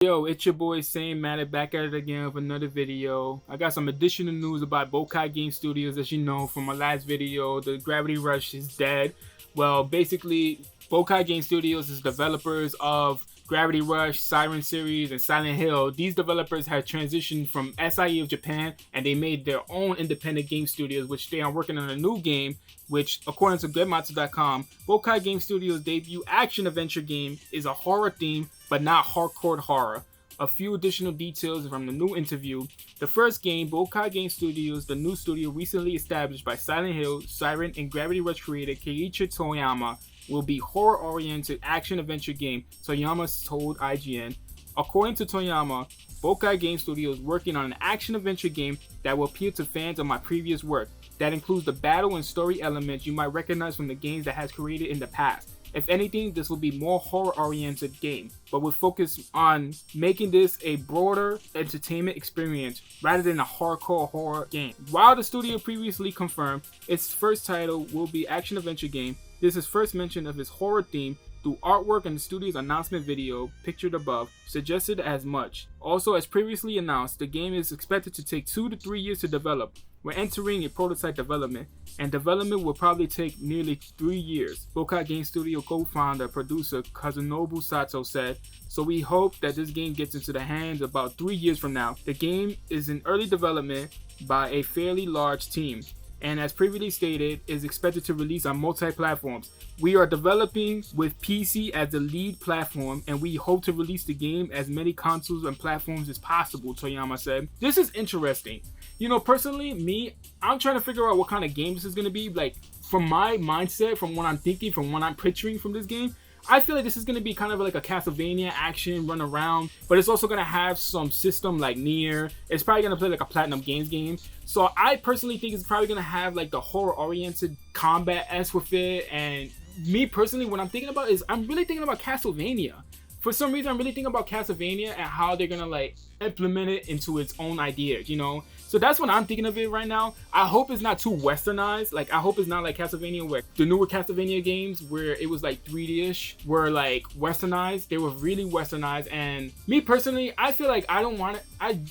Yo, it's your boy Sam Matter back at it again with another video. I got some additional news about Bokeh Game Studios. As you know from my last video, the GravityRush is dead. Well, basically, Bokeh Game Studios is developers of GravityRush, Siren series, and Silent Hill. These developers had transitioned from SIE of Japan and they made their own independent game studios, which they are working on a new game, which according to Gematsu.com, Bokeh Game Studios' debut action-adventure game is a horror theme, but not hardcore horror. A few additional details from the new interview. The first game, Bokeh Game Studios, the new studio recently established by Silent Hill, Siren, and GravityRush creator Keiichiro Toyama, will be horror-oriented action-adventure game, Toyama told IGN. According to Toyama, Bokeh Game Studio is working on an action-adventure game that will appeal to fans of my previous work. That includes the battle and story elements you might recognize from the games that has created in the past. If anything, this will be more horror-oriented game, but will focus on making this a broader entertainment experience rather than a hardcore horror game. While the studio previously confirmed its first title will be action-adventure game, this is first mention of its horror theme through artwork in the studio's announcement video, pictured above, suggested as much. Also, as previously announced, the game is expected to take 2 to 3 years to develop. We're entering a prototype development, and development will probably take nearly 3 years. Bokeh Game Studio co-founder, producer Kazunobu Sato said, so we hope that this game gets into the hands about 3 years from now. The game is in early development by a fairly large team, and as previously stated, is expected to release on multi-platforms. We are developing with PC as the lead platform, and we hope to release the game as many consoles and platforms as possible, Toyama said. This is interesting. You know, personally, I'm trying to figure out what kind of game this is going to be. Like, from my mindset, from what I'm thinking, from what I'm picturing from this game, I feel like this is going to be kind of like a Castlevania action run around, but it's also going to have some system like Nier. It's probably going to play like a Platinum Games game. So I personally think it's probably going to have like the horror-oriented combat-esque with it. And me personally, what I'm thinking about is I'm really thinking about Castlevania. For some reason, I'm really thinking about Castlevania and how they're going to like implement it into its own ideas, you know? So that's what I'm thinking of it right now. I hope it's not too westernized. Like, I hope it's not like Castlevania, where the newer Castlevania games where it was like 3D-ish were like westernized. They were really westernized. And me personally, I feel like I don't want it.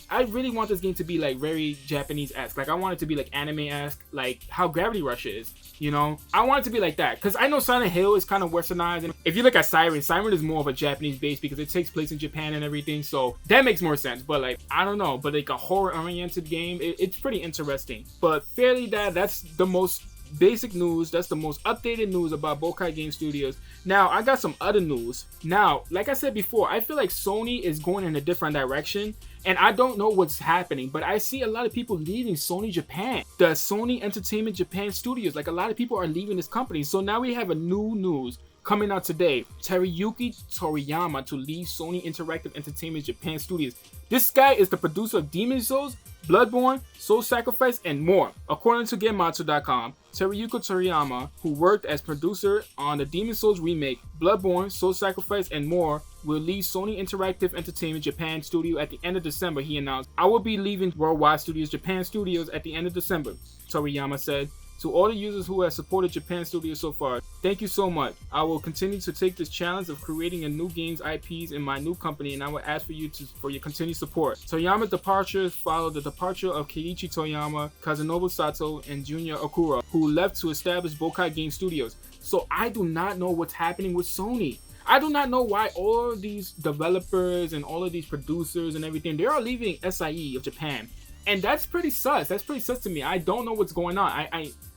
I really want this game to be like very Japanese-esque. Like, I want it to be like anime-esque, like how GravityRush is, you know? I want it to be like that. Because I know Silent Hill is kind of westernized. And if you look at Siren is more of a Japanese base because it takes place in Japan and everything. So that makes more sense. But like, I don't know. But like a horror-oriented game, it's pretty interesting. But fairly that's the most basic news. That's the most updated news about Bokeh Game Studios. Now I got some other news. Now, like I said before, I feel like Sony is going in a different direction, and I don't know what's happening, but I see a lot of people leaving Sony Japan, the Sony Entertainment Japan Studios. Like, a lot of people are leaving this company. So now we have a new news coming out today. Keiichiro Toyama to leave Sony Interactive Entertainment Japan Studios. This guy is the producer of Demon Souls, Bloodborne, Soul Sacrifice, and more. According to Gematsu.com, Keiichiro Toyama, who worked as producer on the Demon Souls remake, Bloodborne, Soul Sacrifice, and more, will leave Sony Interactive Entertainment Japan Studio at the end of December, he announced. I will be leaving Worldwide Studios Japan Studios at the end of December, Toriyama said. To all the users who have supported Japan Studios so far, thank you so much. I will continue to take this challenge of creating a new games IPs in my new company, and I will ask for your continued support. Toyama's departure followed the departure of Keiichiro Toyama, Kazunobu Sato, and Junya Okura, who left to establish Bokeh Game Studios. So I do not know what's happening with Sony. I do not know why all of these developers and all of these producers and everything, they are leaving SIE of Japan. And that's pretty sus. That's pretty sus to me. I don't know what's going on.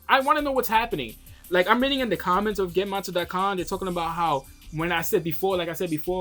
I want to know what's happening. Like, I'm reading in the comments of Gematsu.com, they're talking about how when I said before,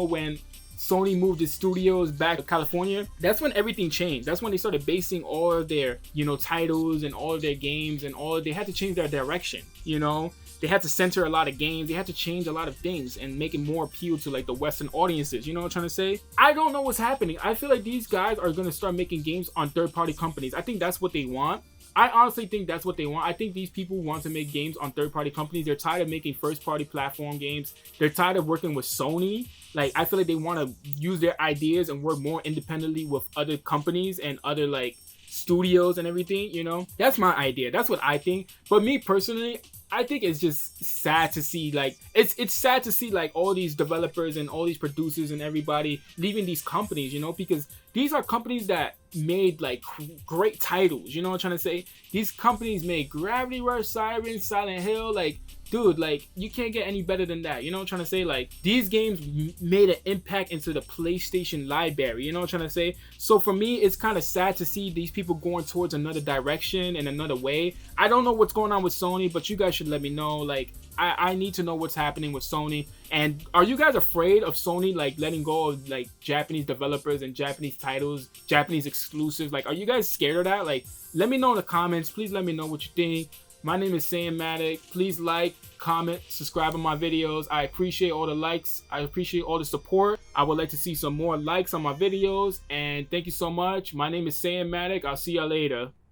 when Sony moved its studios back to California, that's when everything changed. That's when they started basing all of their, you know, titles and all of their games and they had to change their direction, you know? They had to center a lot of games. They had to change a lot of things and make it more appeal to like the Western audiences. You know what I'm trying to say? I don't know what's happening. I feel like these guys are going to start making games on third-party companies. I think that's what they want. I honestly think that's what they want. I think these people want to make games on third-party companies. They're tired of making first-party platform games. They're tired of working with Sony. Like, I feel like they want to use their ideas and work more independently with other companies and other like studios and everything, you know? That's my idea. That's what I think. But me personally, I think it's just sad to see, like, it's sad to see, like, all these developers and all these producers and everybody leaving these companies, you know, because these are companies that made, like, great titles, you know what I'm trying to say? These companies made GravityRush, Siren, Silent Hill, like, dude, like, you can't get any better than that, you know what I'm trying to say? Like, these games made an impact into the PlayStation library, you know what I'm trying to say? So for me, it's kind of sad to see these people going towards another direction and another way. I don't know what's going on with Sony, but you guys should let me know. Like, I need to know what's happening with Sony. And are you guys afraid of Sony, like, letting go of, like, Japanese developers and Japanese titles, Japanese exclusives? Like, are you guys scared of that? Like, let me know in the comments. Please let me know what you think. My name is Matic. Please like, comment, subscribe on my videos. I appreciate all the likes. I appreciate all the support. I would like to see some more likes on my videos. And thank you so much. My name is Matic. I'll see y'all later.